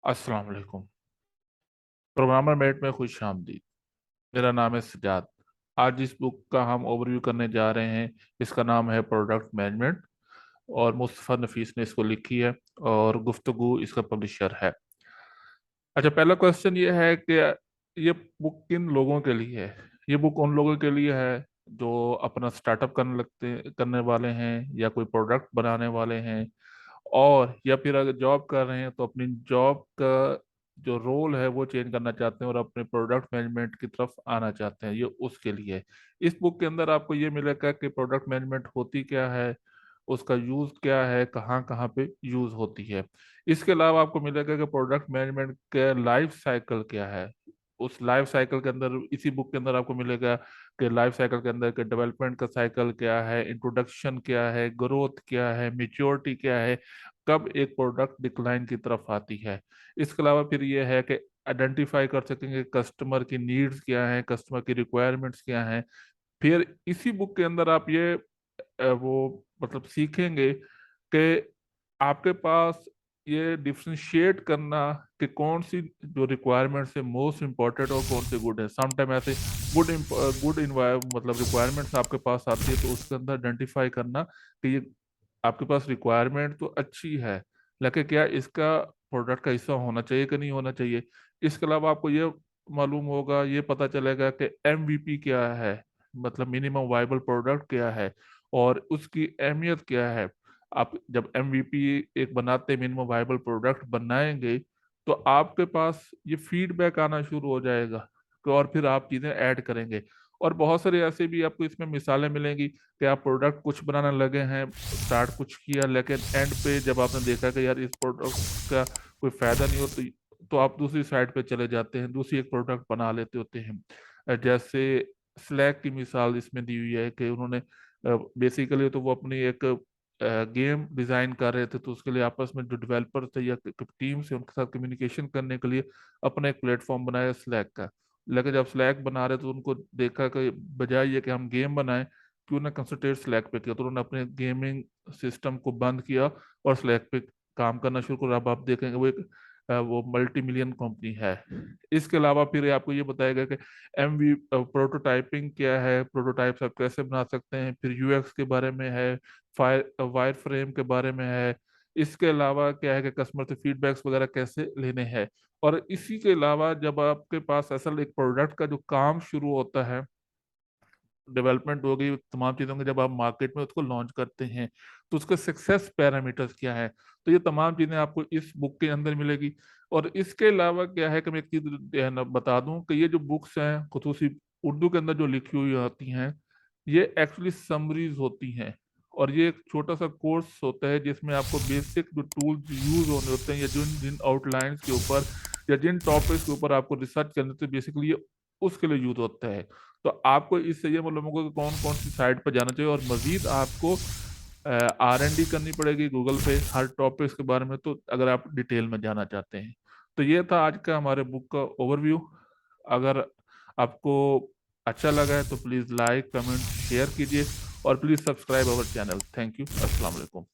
अस्सलाम वालेकुम। Programmer met में खुश आमदीद। मेरा नाम है सजाद। आज जिस बुक का हम ओवरव्यू करने जा रहे हैं, इसका नाम है प्रोडक्ट मैनेजमेंट और मुस्तफ़ा नफीस ने इसको लिखी है और गुफ्तगू इसका पब्लिशर है। अच्छा, पहला क्वेश्चन ये है कि ये बुक किन लोगों के लिए है? ये बुक उन लोगों के लिए है जो अपना स्टार्टअप करने वाले हैं, या कोई प्रोडक्ट बनाने वाले हैं, और या फिर अगर जॉब कर रहे हैं तो अपनी जॉब का जो रोल है वो चेंज करना चाहते हैं और अपने प्रोडक्ट मैनेजमेंट की तरफ आना चाहते हैं, ये उसके लिए है। इस बुक के अंदर आपको ये मिलेगा कि प्रोडक्ट मैनेजमेंट होती क्या है, उसका यूज क्या है, कहाँ कहाँ पे यूज होती है। इसके अलावा आपको मिलेगा कि प्रोडक्ट मैनेजमेंट का लाइफ साइकिल क्या है। उस लाइफ साइकिल के अंदर, इसी बुक के अंदर आपको मिलेगा कि लाइफ साइकिल के अंदर के डेवलपमेंट का साइकिल क्या है, इंट्रोडक्शन क्या है, ग्रोथ क्या है, मेच्योरिटी क्या है, कब एक प्रोडक्ट डिक्लाइन की तरफ आती है। इसके अलावा फिर ये है कि आइडेंटिफाई कर सकेंगे कस्टमर की नीड्स क्या है, कस्टमर की रिक्वायरमेंट्स क्या है। फिर इसी बुक के अंदर आप ये वो मतलब सीखेंगे कि आपके पास ये डिफ्रेंशिएट करना कि कौन सी जो रिक्वायरमेंट्स है मोस्ट इम्पोर्टेंट और कौन से गुड है। समटाइम ऐसे गुड गुड मतलब रिक्वायरमेंट्स आपके पास आती है, तो उसके अंदर आइडेंटिफाई करना कि ये आपके पास रिक्वायरमेंट तो अच्छी है, लेकिन क्या इसका प्रोडक्ट का हिस्सा होना चाहिए कि नहीं होना चाहिए। इसके अलावा आपको ये मालूम होगा, ये पता चलेगा कि एमवीपी क्या है, मतलब मिनिमम वाइबल प्रोडक्ट क्या है और उसकी अहमियत क्या है। आप जब एमवीपी एक बनाते, मिनिमम वाइबल प्रोडक्ट बनाएंगे, तो आपके पास ये फीडबैक आना शुरू हो जाएगा और फिर आप चीजें ऐड करेंगे। और बहुत सारे ऐसे भी आपको इसमें मिसालें मिलेंगी कि आप प्रोडक्ट कुछ बनाने लगे हैं, स्टार्ट कुछ किया, लेकिन एंड पे जब आपने देखा कि यार इस प्रोडक्ट का कोई फायदा नहीं हो, तो आप दूसरी साइड पे चले जाते हैं, दूसरी एक प्रोडक्ट बना लेते होते हैं। जैसे स्लैक की मिसाल इसमें दी हुई है कि उन्होंने बेसिकली तो वो अपनी एक गेम डिजाइन कर रहे थे, तो उसके लिए आपस में जो डेवलपर थे या टीम से उनके साथ कम्युनिकेशन करने के लिए अपना एक प्लेटफॉर्म बनाया स्लैक का। लेकिन जब स्लैक बना रहे तो उनको देखा कि बजाय ये कि हम गेम बनाएं, क्यों ना कंसंट्रेट स्लैक पे किया, तो उन्होंने अपने गेमिंग सिस्टम को बंद किया और स्लैक पे काम करना शुरू करा। अब आप देखेंगे वो एक वो मल्टी मिलियन कंपनी है। इसके अलावा फिर ये आपको ये बताएगा कि एमवी प्रोटोटाइपिंग क्या है, प्रोटोटाइप्स आप कैसे बना सकते हैं, फिर यूएक्स के बारे में है, वायर फ्रेम के बारे में है। इसके अलावा क्या है कि कस्टमर से फीडबैक्स वगैरह कैसे लेने हैं। और इसी के अलावा जब आपके पास असल एक प्रोडक्ट का जो काम शुरू होता है, डेवलपमेंट हो गई तमाम चीज़ों की, जब आप मार्केट में उसको लॉन्च करते हैं तो उसके सक्सेस पैरामीटर्स क्या है, तो ये तमाम चीज़ें आपको इस बुक के अंदर मिलेगी। और इसके अलावा क्या है कि मैं एक चीज़ बता दूं कि ये जो बुक्स हैं खुसूसी उर्दू के अंदर जो लिखी हुई होती हैं, ये एक्चुअली समरीज होती हैं। और ये एक छोटा सा कोर्स होता है जिसमें आपको बेसिक जो टूल्स यूज होने होते हैं, या जिन जिन आउटलाइंस के ऊपर या जिन टॉपिक्स के ऊपर आपको रिसर्च करने से बेसिकली ये उसके लिए यूज होता है। तो आपको इससे ये मालूम होगा कि कौन कौन सी साइट पर जाना चाहिए, और मजीद आपको R&D करनी पड़ेगी गूगल पे हर टॉपिक्स के बारे में, तो अगर आप डिटेल में जाना चाहते हैं। तो ये था आज का हमारे बुक का ओवरव्यू। अगर आपको अच्छा लगा है तो प्लीज़ लाइक कमेंट शेयर कीजिए और please subscribe our channel. Thank you. अस्सलाम वालेकुम।